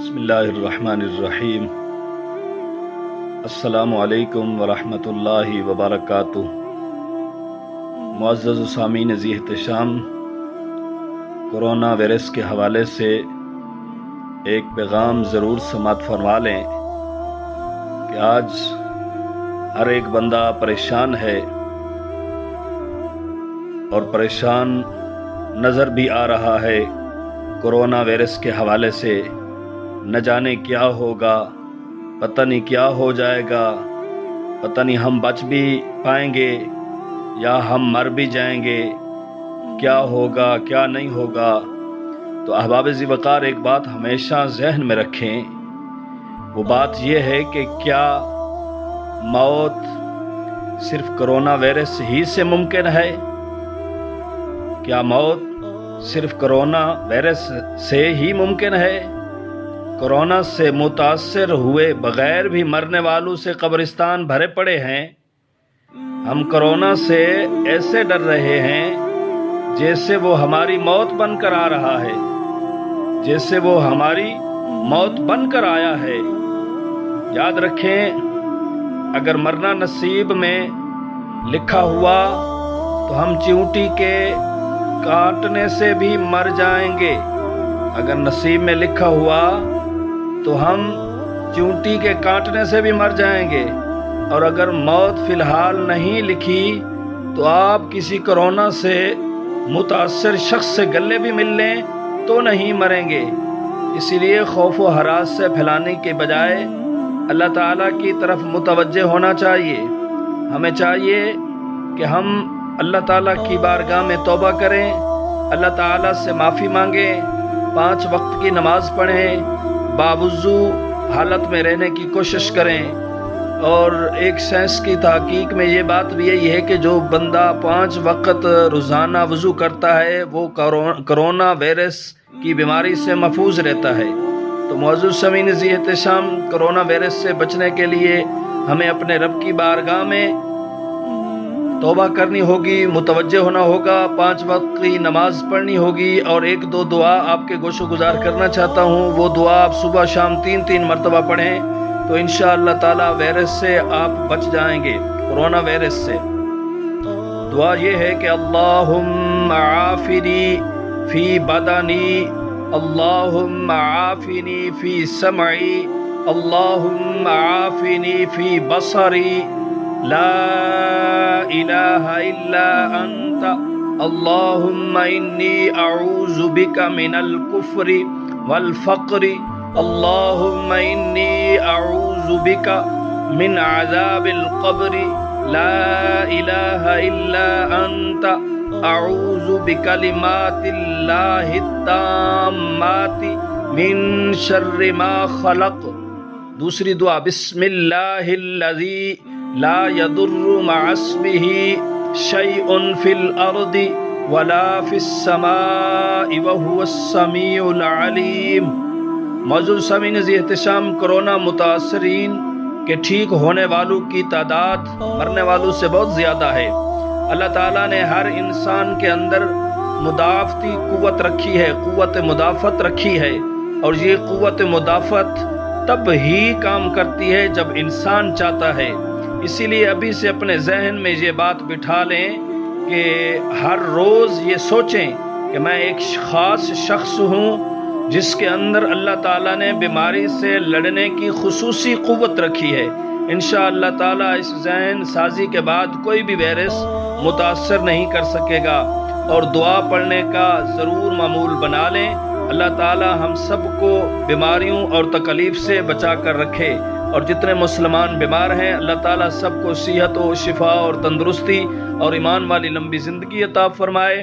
بسم اللہ الرحمن الرحیم۔ السلام علیکم ورحمۃ اللہ وبرکاتہ۔ معزز سامعین ذی احتشام، کرونا وائرس کے حوالے سے ایک پیغام ضرور سماعت فرما لیں کہ آج ہر ایک بندہ پریشان ہے اور پریشان نظر بھی آ رہا ہے کرونا وائرس کے حوالے سے۔ نہ جانے کیا ہوگا، پتہ نہیں کیا ہو جائے گا، پتہ نہیں ہم بچ بھی پائیں گے یا ہم مر بھی جائیں گے، کیا ہوگا کیا نہیں ہوگا۔ تو احباب ذی وقار ایک بات ہمیشہ ذہن میں رکھیں، وہ بات یہ ہے کہ کیا موت صرف کرونا وائرس ہی سے ممکن ہے؟ کیا موت صرف کرونا وائرس سے ہی ممکن ہے؟ کرونا سے متاثر ہوئے بغیر بھی مرنے والوں سے قبرستان بھرے پڑے ہیں۔ ہم کرونا سے ایسے ڈر رہے ہیں جیسے وہ ہماری موت بن کر آ رہا ہے، جیسے وہ ہماری موت بن کر آیا ہے۔ یاد رکھیں، اگر مرنا نصیب میں لکھا ہوا تو ہم چیونٹی کے کاٹنے سے بھی مر جائیں گے۔ اگر نصیب میں لکھا ہوا تو ہم چیونٹی کے کاٹنے سے بھی مر جائیں گے، اور اگر موت فی الحال نہیں لکھی تو آپ کسی کرونا سے متاثر شخص سے گلے بھی مل لیں تو نہیں مریں گے۔ اسی لیے خوف و ہراس سے پھیلانے کے بجائے اللہ تعالیٰ کی طرف متوجہ ہونا چاہیے۔ ہمیں چاہیے کہ ہم اللہ تعالیٰ کی بارگاہ میں توبہ کریں، اللہ تعالیٰ سے معافی مانگیں، 5 وقت کی نماز پڑھیں، باوضو حالت میں رہنے کی کوشش کریں۔ اور ایک سائنس کی تحقیق میں یہ بات بھی یہی ہے کہ جو بندہ 5 وقت روزانہ وضو کرتا ہے وہ کرونا وائرس کی بیماری سے محفوظ رہتا ہے۔ تو معزز سامعین ذی احتشام، کرونا وائرس سے بچنے کے لیے ہمیں اپنے رب کی بارگاہ میں توبہ کرنی ہوگی، متوجہ ہونا ہوگا، 5 وقت کی نماز پڑھنی ہوگی، اور 1-2 دعا آپ کے گوش و گزار کرنا چاہتا ہوں۔ وہ دعا آپ صبح شام 3 مرتبہ پڑھیں تو انشاءاللہ تعالی وائرس سے آپ بچ جائیں گے، کرونا وائرس سے۔ دعا یہ ہے کہ اللہم عافنی فی بدنی، اللہم عافنی فی سمعی، اللہم عافنی فی بصری، لا الہ الا انت اللہم انی اعوذ بک من الکفر والفقر، اللہم انی اعوذ بک من عذاب القبر، لا الہ الا انت اعوذ بکلمات اللہ التامات من شر ما خلق۔ دوسری دعا، بسم اللہ الذی لا يضر مع اسمه شيء في الأرض ولا في السماء وهو السميع العليم۔ معزز سامعین ذی احتشام، کرونا متاثرین کے ٹھیک ہونے والوں کی تعداد مرنے والوں سے بہت زیادہ ہے۔ اللہ تعالیٰ نے ہر انسان کے اندر مدافعتی قوت رکھی ہے، قوت مدافعت رکھی ہے، اور یہ قوت مدافعت تب ہی کام کرتی ہے جب انسان چاہتا ہے۔ اسی لیے ابھی سے اپنے ذہن میں یہ بات بٹھا لیں کہ ہر روز یہ سوچیں کہ میں ایک خاص شخص ہوں جس کے اندر اللہ تعالیٰ نے بیماری سے لڑنے کی خصوصی قوت رکھی ہے۔ انشاءاللہ تعالیٰ اس ذہن سازی کے بعد کوئی بھی وائرس متاثر نہیں کر سکے گا، اور دعا پڑھنے کا ضرور معمول بنا لیں۔ اللہ تعالیٰ ہم سب کو بیماریوں اور تکلیف سے بچا کر رکھے، اور جتنے مسلمان بیمار ہیں اللہ تعالیٰ سب کو صحت و شفا اور تندرستی اور ایمان والی لمبی زندگی عطا فرمائے۔